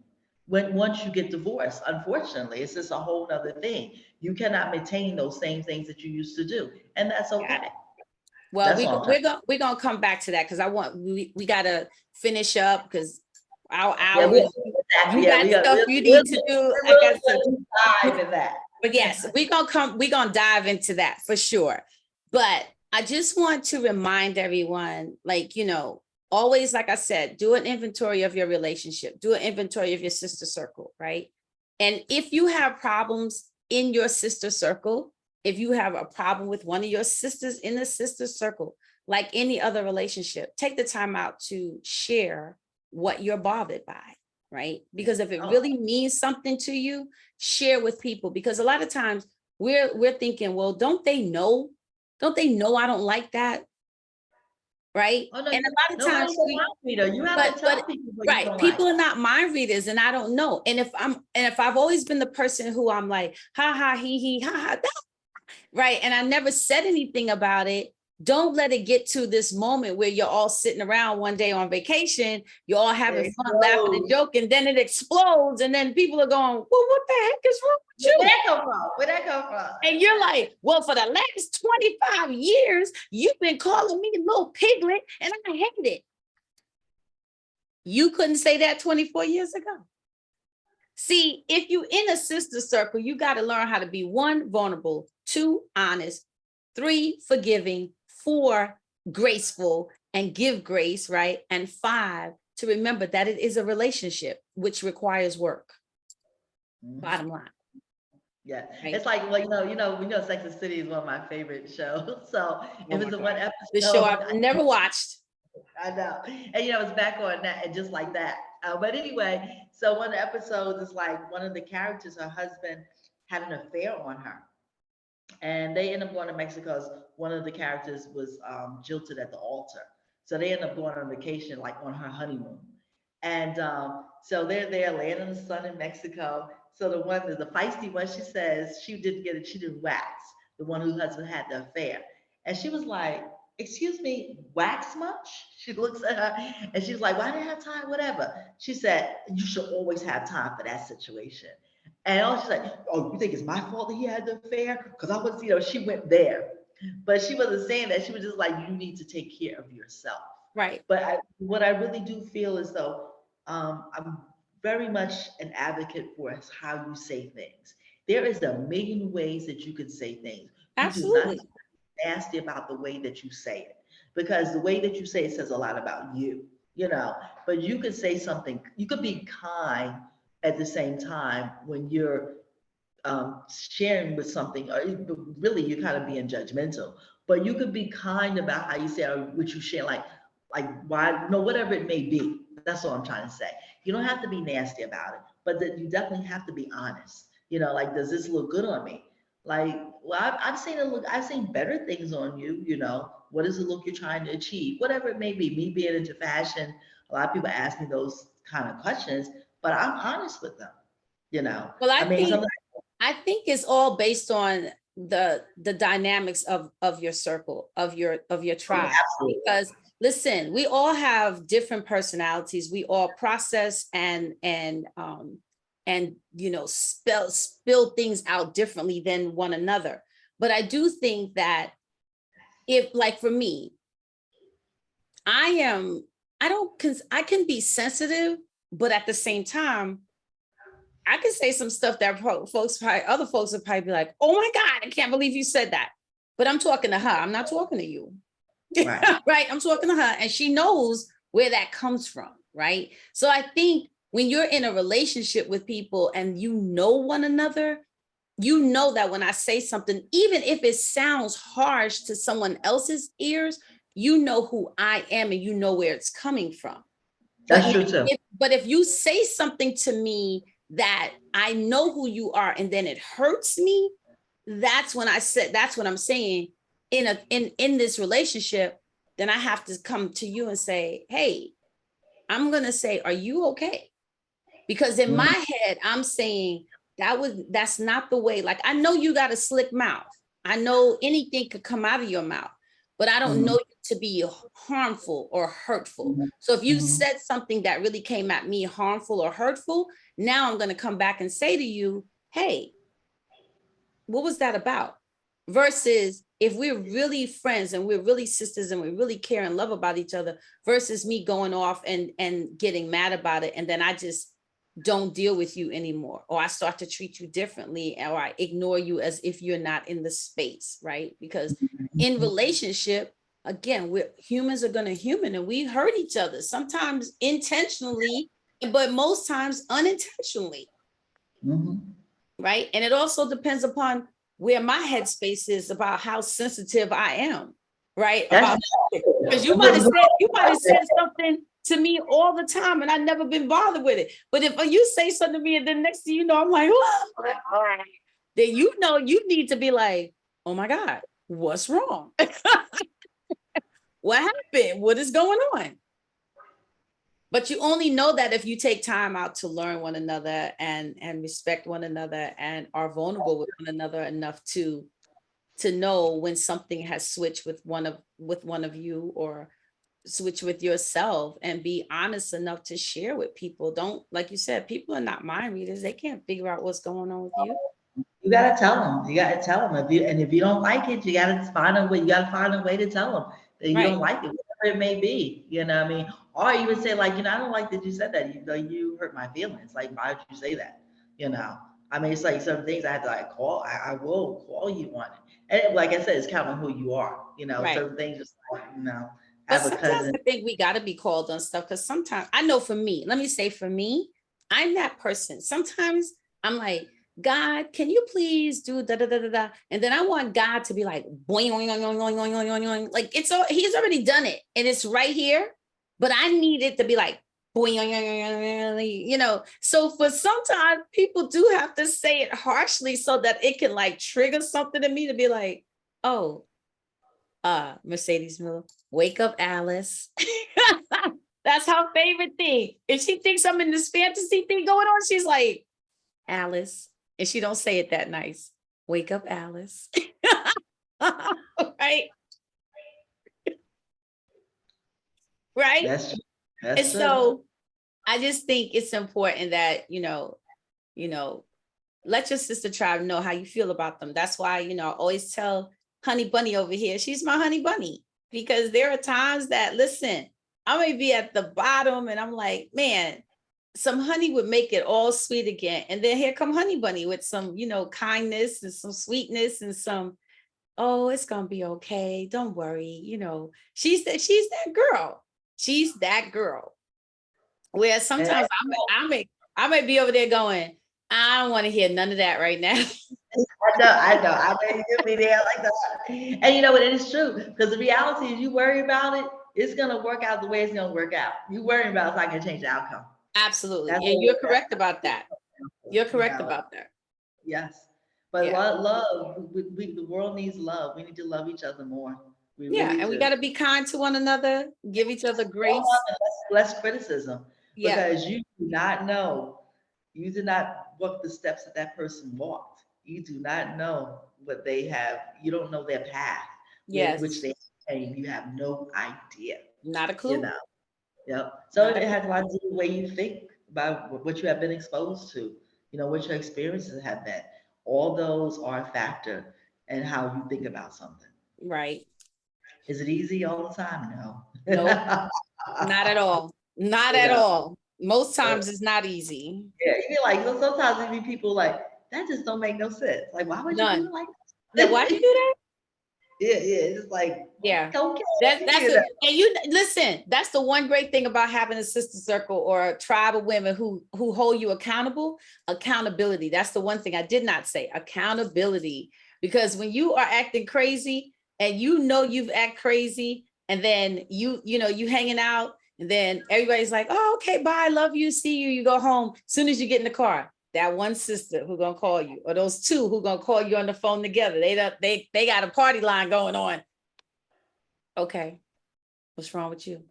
when once you get divorced. Unfortunately, it's just a whole other thing. You cannot maintain those same things that you used to do, and that's Got okay. it. Well, That's all I'm trying. we're gonna come back to that because we gotta finish up because our Yeah, hours. exactly. You Yeah, got stuff you need to do. I got some. we'll dive in that. But yes, we're gonna dive into that for sure. But I just want to remind everyone, like, you know, always, like I said, do an inventory of your relationship, do an inventory of your sister circle, right? And if you have problems in your sister circle, if you have a problem with one of your sisters in the sister circle, like any other relationship, take the time out to share what you're bothered by, right? Because if it Oh, really means something to you, share with people. Because a lot of times we're thinking, well, don't they know? Don't they know I don't like that? right? Oh no, And a lot of times nobody's a mind reader. You have to tell people what you right, don't people like. are not mind readers, and I don't know. And if I've always been the person who I'm like, ha ha, he, ha ha, that, right, and I never said anything about it. Don't let it get to this moment where you're all sitting around one day on vacation, you're all having fun, laughing and joking, then it explodes, and then people are going, well, what the heck is wrong with you? Where'd that come from? Where'd that come from? And you're like, well, for the last 25 years, you've been calling me little piglet, and I hate it. You couldn't say that 24 years ago. See, if you in a sister circle, you got to learn how to be 1, vulnerable, 2, honest, 3, forgiving, 4, graceful, and give grace, right? And 5, to remember that it is a relationship, which requires work. Bottom line. Yeah, right? It's like, well, we know Sex and the City is one of my favorite shows. So it was the one episode. The show I've never watched. I know. And it's back on that and just like that. But anyway, so one of the episodes is like one of the characters, her husband had an affair on her. And they end up going to Mexico because one of the characters was jilted at the altar. So they end up going on vacation, like on her honeymoon. And so they're there laying in the sun in Mexico. So the feisty one, she says she didn't wax, the one whose husband had the affair. And she was like, excuse me, wax much? She looks at her and she's like, well, I didn't have time, whatever. She said, you should always have time for that situation. And she's like, oh, you think it's my fault that he had the affair? Because I was, she went there. But she wasn't saying that. She was just like, you need to take care of yourself. Right. But what I really do feel is though, I'm very much an advocate for how you say things. There is a million ways that you can say things. Absolutely. You do not be nasty about the way that you say it, because the way that you say it says a lot about you, but you could say something, you could be kind at the same time when you're sharing with something, or really you're kind of being judgmental, but you could be kind about how you say or what you share, like why, whatever it may be. That's what I'm trying to say. You don't have to be nasty about it, but that you definitely have to be honest. Like, does this look good on me? Like, well, I've seen it look, I've seen better things on you. What is the look you're trying to achieve? Whatever it may be. Me being into fashion, a lot of people ask me those kind of questions, but I'm honest with them. Well, I think it's all based on the dynamics of your circle, of your tribe. Absolutely. Because listen, we all have different personalities. We all process and spill things out differently than one another. But I do think that if, like, for me, I can be sensitive, but at the same time, I can say some stuff that other folks would probably be like, oh my God, I can't believe you said that. But I'm talking to her. I'm not talking to you. Right. Right. I'm talking to her, and she knows where that comes from. Right. So I think when you're in a relationship with people and you know one another, you know that when I say something, even if it sounds harsh to someone else's ears, you know who I am and you know where it's coming from. That's true too. But if you say something to me that I know who you are and then it hurts me, that's what I'm saying in this relationship, then I have to come to you and say, hey, I'm going to say, are you okay? Because in my head, I'm saying that's not the way. Like, I know you got a slick mouth. I know anything could come out of your mouth, but I don't know you to be harmful or hurtful. So if you said something that really came at me harmful or hurtful, now I'm going to come back and say to you, hey, what was that about? Versus if we're really friends and we're really sisters and we really care and love about each other, versus me going off and getting mad about it. And then I just don't deal with you anymore, or I start to treat you differently, or I ignore you as if you're not in the space, right? Because in relationship, again, humans are going to human, and we hurt each other, sometimes intentionally, but most times unintentionally. Right. And it also depends upon where my headspace is about how sensitive I am. Right. Because you might have said something to me all the time and I've never been bothered with it. But if you say something to me and then next thing you know, I'm like, then you need to be like, oh my God, what's wrong? What happened? What is going on? But you only know that if you take time out to learn one another and respect one another and are vulnerable with one another enough to know when something has switched with one of you, or switch with yourself, and be honest enough to share with people. Don't, like you said, people are not mind readers. They can't figure out what's going on with you. You gotta tell them. You gotta tell them. If you don't like it, you gotta find a way. You gotta find a way to tell them that you don't Right. like it, whatever it may be. You know what I mean? Or even say like, I don't like that you said that. You hurt my feelings. Like, why did you say that? You know. I mean, it's like some things I have to like call. I will call you on it. And like I said, it's kind of who you are. Right. Certain things just like, I But have a sometimes cousin. I think we got to be called on stuff, because sometimes, I know for me, let me say for me, I'm that person. Sometimes I'm like, God, can you please do da da da da da? And then I want God to be like, boing, boing, boing, boing, boing, boing, boing, boing. Like he's already done it and it's right here. But I need it to be like, boing, boing, boing, boing, So for sometimes people do have to say it harshly so that it can like trigger something in me to be like, oh, Mercedes Miller, wake up, Alice. That's her favorite thing. If she thinks I'm in this fantasy thing going on, she's like, Alice. And she don't say it that nice. Wake up, Alice. Right? Right? That's true. And That's true. so I just think it's important that, let your sister tribe know how you feel about them. That's why, I always tell Honey Bunny over here, she's my honey bunny, because there are times that, listen, I may be at the bottom and I'm like, man, some honey would make it all sweet again. And then here come Honey Bunny with some, kindness and some sweetness and some, oh, it's going to be okay. Don't worry. She's that girl. She's that girl. Where sometimes I may be over there going, I don't want to hear none of that right now. I know. I know you be there like that. And you know what? It is true. Because the reality is you worry about it, it's going to work out the way it's going to work out. You worry about it's not going to change the outcome. Absolutely. That's And you're correct about that. You're correct know, about that. yes. But Yeah. love, the world needs love. We need to love each other more. We Yeah. really And we do. got to be kind to one another, give each other grace. Less criticism. Yeah. Because you do not know. You do not walk the steps that that person walked. You do not know what they have. You don't know their path, which Yes. they came. You have no idea. Not a You clue. know. Yep. So Not a it clue. has a lot to do with the way you think about what you have been exposed to. What your experiences have been. All those are a factor in how you think about something. Right. Is it easy all the time? No. Nope. Not at all. Not You at know. all. Most times it's not easy. Yeah, you be like, sometimes you be people like, that just don't make no sense. Like, why would you do None. it like Now, that? why'd you do that? Yeah, it's just like, Yeah. okay, That's it. And you listen, that's the one great thing about having a sister circle or a tribe of women who hold you accountable. Accountability. That's the one thing I did not say. Accountability. Because when you are acting crazy and you've act crazy, and then you hanging out, and then everybody's like, oh, okay, bye, love you, see you, you go home. As soon as you get in the car, that one sister who gonna call you, or those two who gonna call you on the phone together. They got a party line going on. Okay, what's wrong with you?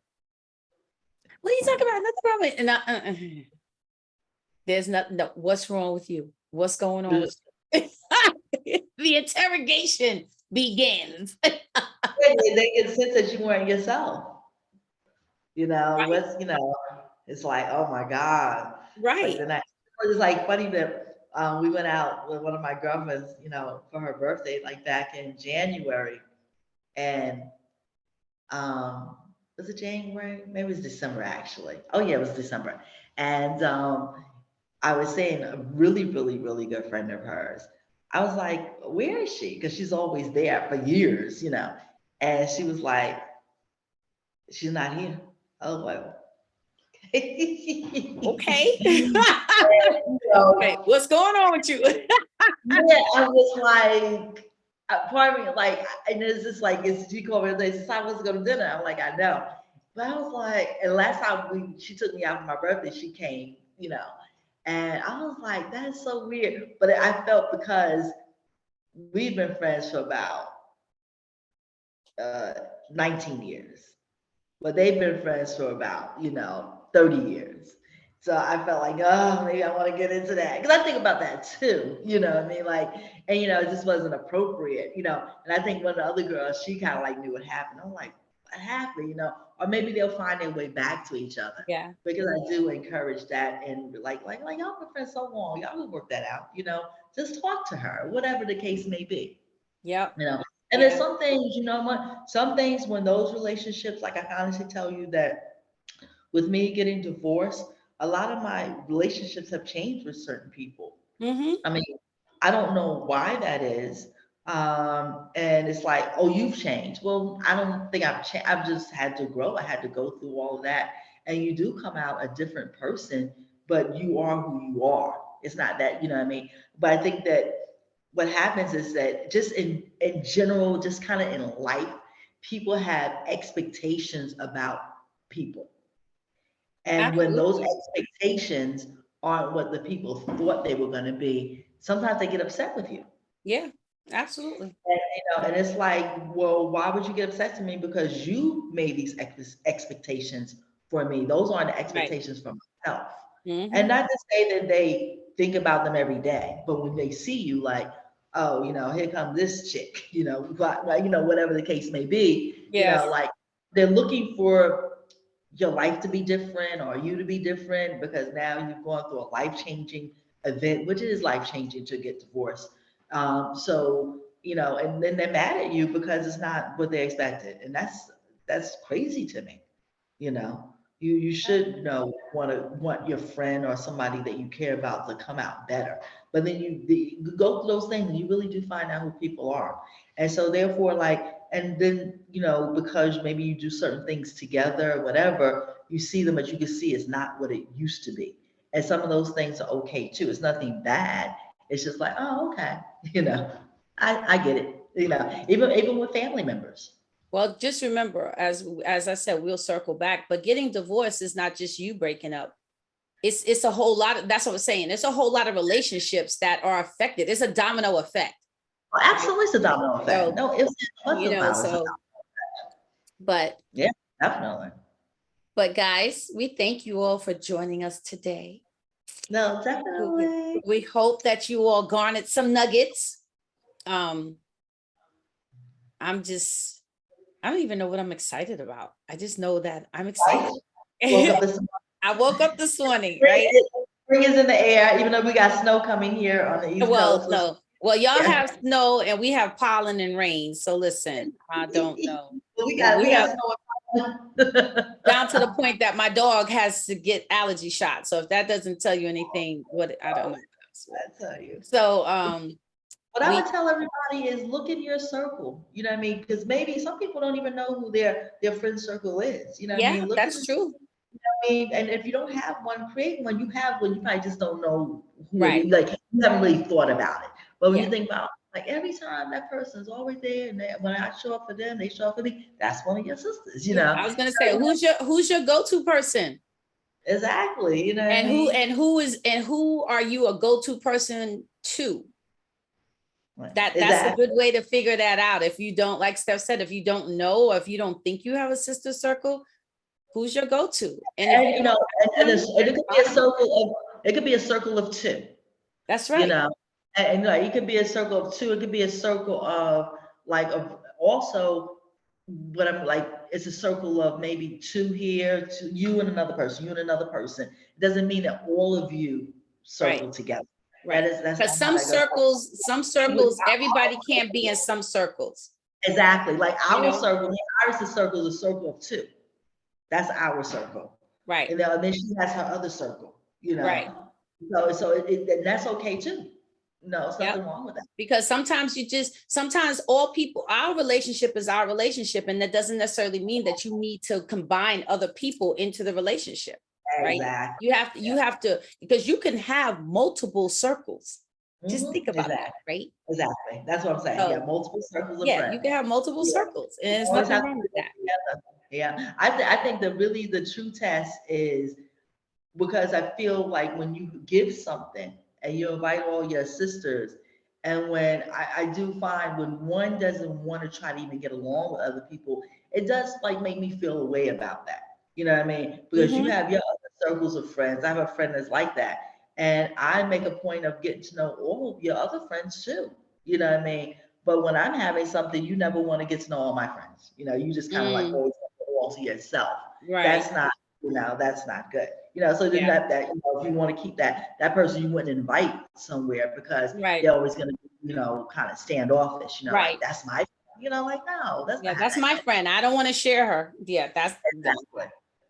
What are you talking about? Nothing wrong with it. And there's nothing. No, what's wrong with you? What's going on with you? The interrogation begins. they can sense that you weren't yourself. Right. It's like, oh my God. Like Right. the next, it was like funny that we went out with one of my girlfriends, for her birthday, like back in January. And was it January? Maybe it was December actually. Oh yeah, it was December. And I was saying a really, really, really good friend of hers. I was like, where is she? Because she's always there for years. And she was like, she's not here. Oh well. Okay. So, Okay. What's going on with you? yeah, I was like, part of me, like, and it's just like, it's she called me and said, I was going to dinner. I'm like, I know. But I was like, and last time she took me out for my birthday, she came. And I was like, that's so weird. But I felt because we've been friends for about uh, 19 years, but they've been friends for about, 30 years. So I felt like, oh, maybe I want to get into that. Because I think about that too, you know what I mean? Like, and it just wasn't appropriate, And I think one of the other girls, she kind of like knew what happened. I'm like, what happened, Or maybe they'll find their way back to each other. Yeah. Because I do encourage that, and like y'all been friends so long, y'all will work that out, Just talk to her, whatever the case may be. Yep. And there's Yeah. some things, what, some things when those relationships, like I can honestly tell you that with me getting divorced, a lot of my relationships have changed with certain people. Mm-hmm. I mean, I don't know why that is. And it's like, oh, you've changed. Well, I don't think I've changed. I've just had to grow. I had to go through all of that. And you do come out a different person, but you are who you are. It's not that, you know what I mean? But I think that what happens is that just in general, just kind of in life, people have expectations about people. And when those Absolutely. expectations aren't what the people thought they were going to be, sometimes they get upset with you. Yeah. Absolutely. And it's like, well, why would you get upset to me? Because you made these expectations for me. Those aren't the Right. expectations for myself. And Mm-hmm. not to say that they think about them every day, but when they see you, like, oh, here comes this chick, whatever the case may be, Yes. like they're looking for your life to be different or you to be different because now you've gone through a life-changing event, which is life-changing to get divorced. So, and then they're mad at you because it's not what they expected. And that's crazy to me. You know, you should, want your friend or somebody that you care about to come out better. But then you go through those things and you really do find out who people are. And so therefore, like, and then, because maybe you do certain things together, whatever, you see them, but you can see it's not what it used to be. And some of those things are okay too. It's nothing bad. It's just like, oh, okay, I get it. Even with family members. Well, just remember, as I said, we'll circle back, but getting divorced is not just you breaking up. It's a whole lot of, that's what I'm saying. It's a whole lot of relationships that are affected. It's a domino effect. Well, absolutely, it's a domino effect. So, No, it's what's about it's a so, but, yeah, definitely. but guys, we thank you all for joining us today. No, definitely. We hope that you all garnered some nuggets. I don't even know what I'm excited about. I just know that I'm excited. Woke up this I woke up this morning, right? spring is in the air, even though we got snow coming here on the East Well, Coast. no. Well, y'all Yeah. have snow and we have pollen and rain. So listen, I don't know. we got snow. Down to the point that my dog has to get allergy shots. So if that doesn't tell you anything, I don't know. I tell you. So what I would tell everybody is look in your circle. You know what I mean? Because maybe some people don't even know who their friend circle is. You know what I mean? Look that's true. I mean, and if you don't have one, create one. You have one, you probably just don't know who Right. it is. Like you haven't really thought about it. But when you think about like every time that person's always there, and when I show up for them, they show up for me. That's one of your sisters, I was gonna say, who's your go-to person? Exactly. And who are you a go-to person to? That's a good way to figure that out. If you don't, like Steph said, if you don't know, or if you don't think you have a sister circle, who's your go-to? And it could be a circle of two. That's right. And it could be a circle of two. It could be a circle of also what I'm like. It's a circle of maybe two here, to you and another person, you and another person. It doesn't mean that all of you circle together. Right. Because some circles, everybody can't be in some circles. Exactly. Like our circle, Iris' circle is a circle of two. That's our circle. Right. And then she has her other circle, Right. So that's okay too. No, it's nothing wrong with that. Because sometimes our relationship is our relationship. And that doesn't necessarily mean that you need to combine other people into the relationship. Right. Exactly. You have to, because you can have multiple circles. Just think about that, right? Exactly. That's what I'm saying. You got multiple circles of friends. You can have multiple circles. And there's nothing wrong with that. Yeah. I think that really the true test is because I feel like when you give something and you invite all your sisters And when I do find when one doesn't want to try to even get along with other people, it does like make me feel a way about that. You know what I mean? Because you Mm-hmm. have your other circles of friends. I have a friend that's like that. And I make a point of getting to know all of your other friends too. You know what I mean? But when I'm having something, you never want to get to know all my friends. You know, you just kind of like Mm, always want to go all to yourself. right. That's not, that's not good. You know, so then Yeah. if you want to keep that person you wouldn't invite somewhere because Right. they're always gonna be, kind of standoffish, like Right. that's my, like no, that's Yeah, not how that's that my goes. friend. I don't want to share her. Yeah, that's no. Exactly.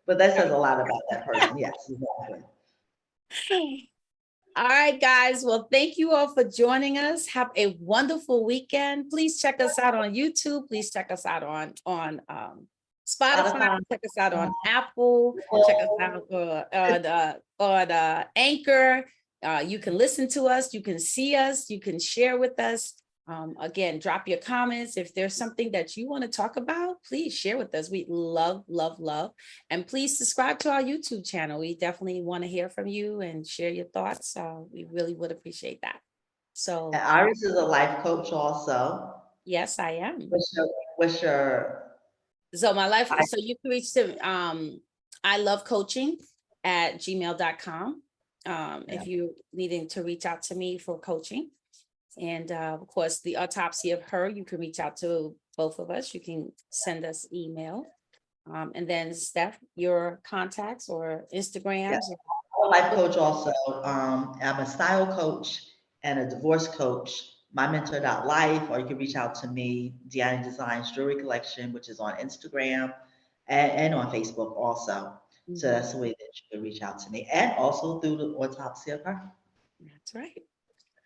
But that says Right. a lot about that person. Yes, exactly. All right, guys. Well, thank you all for joining us. Have a wonderful weekend. Please check us out on YouTube. Please check us out on Spotify. Spotify. Check us out on Apple. Check us out on Anchor. You can listen to us. You can see us. You can share with us. Again, drop your comments. If there's something that you want to talk about, please share with us. We love, love, love. And please subscribe to our YouTube channel. We definitely want to hear from you and share your thoughts. So we really would appreciate that. So And Iris is a life coach also. yes, I am. What's your So my life, I, so you can reach to I love coaching at gmail.com. yeah, If you needing to reach out to me for coaching. And of course, the autopsy of her, you can reach out to both of us. You can send us email. And then Steph, your contacts or yeah. Instagrams. I'm a life coach also. I'm a style coach and a divorce coach. Mymentorlife, or you can reach out to me, Deanna Designs Jewelry Collection, which is on Instagram and on Facebook also. So Mhm. that's the way that you can reach out to me. And also through the autopsy of her. That's right.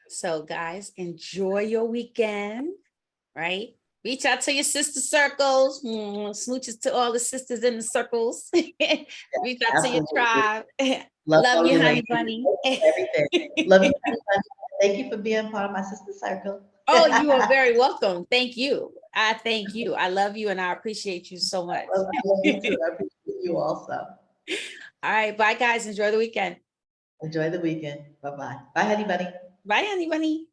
So guys, enjoy your weekend, right? Reach out to your sister circles. Smooches to all the sisters in the circles. Reach out to your Absolutely. tribe. Love Love all you, your honey ladies. bunny. Everything. Love you. Honey Bunny. Thank you for being part of my sister circle. Oh, you are very welcome. Thank you. I thank you. I love you and I appreciate you so much. I love you too. I appreciate you also. All right. Bye, guys. Enjoy the weekend. Enjoy the weekend. Bye bye. Bye, honey bunny. Bye, honey bunny.